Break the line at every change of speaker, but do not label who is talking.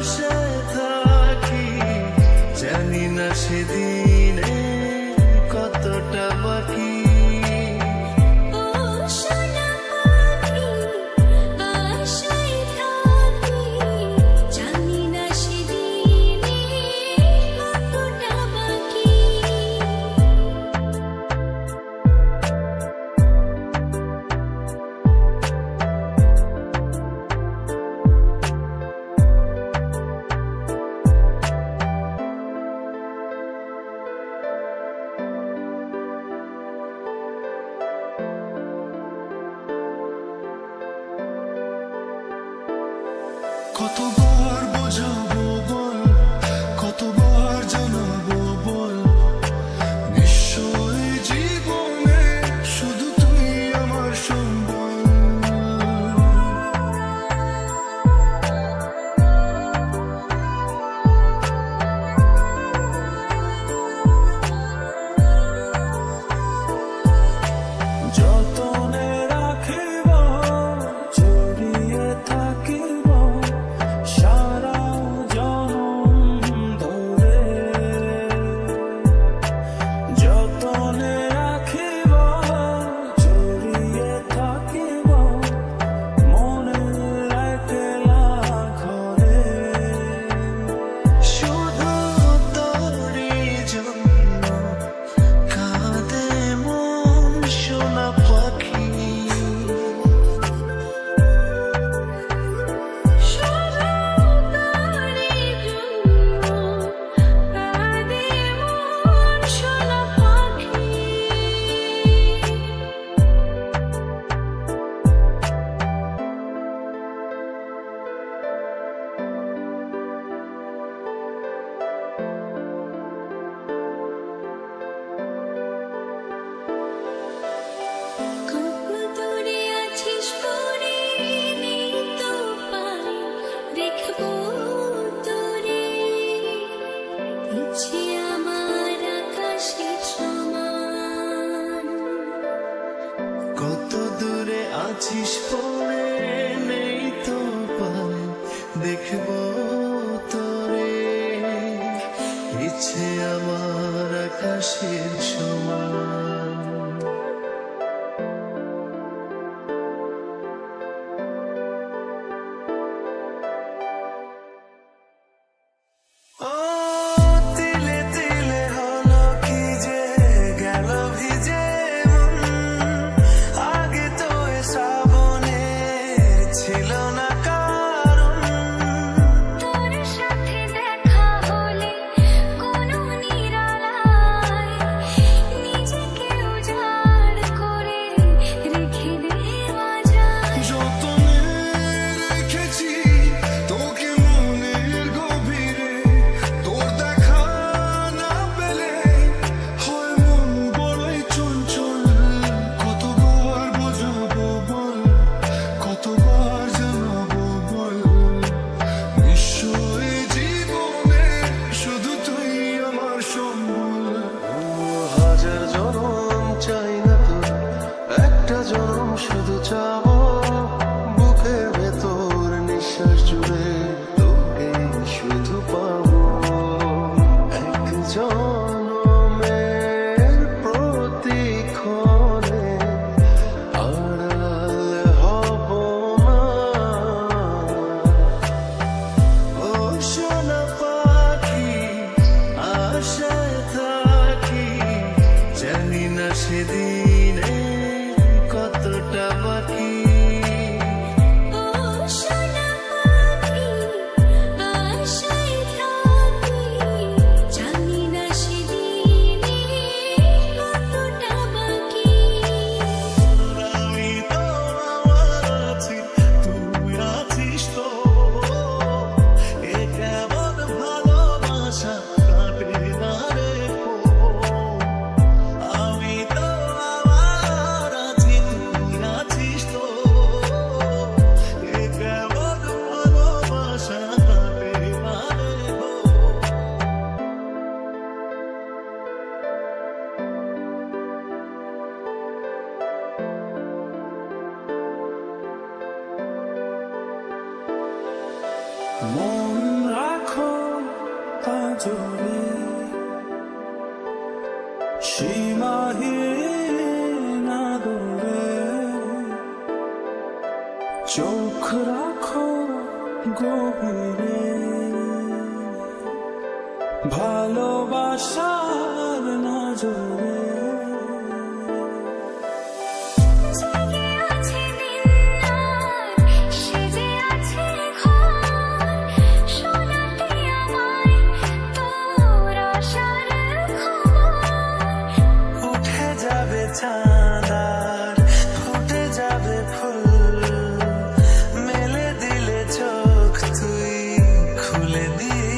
আশায় থাকি, জানি না সেদিনে কতটা বাকি। কতবার বোঝাবো বল, কতবার জানাবো বল, নিশ্চয় জীবনে শুধু তুই আমার সম্বল। যতনে রাখিব, জড়িয়ে থাকিব সারা জনম ধরে, যতনে রাখিব, জড়িয়ে থাকিব মনের একলা ঘরে। শুধু তোরই জন্য কাঁদে মন সোনা পাখি। কত দূরে আছিস পড়ে, নেই তো পাই দেখবো তোরে, ইচ্ছে আমার আকাশের সমান। ও তিলে তিলে হলো কি যে গেল ভিজে মন, আগে তো এ শ্রাবণে ছিল না কারণ।
তোর সাথে দেখা হলে কোনো নিরালায় নিজেকে
জোরে সীমাহীন আদরে চোখ রাখো গভীরে ভালোবাসার নজরে
জেগে আছে দিন রাত, সেজে আছে ঘর, শোনাতে আমায় তোর আশার খবর।
উঠে যাবে চাঁদ আর ফুটে যাবে ফুল, মেলে দিলে চোখ তুই খুলে দিয়ে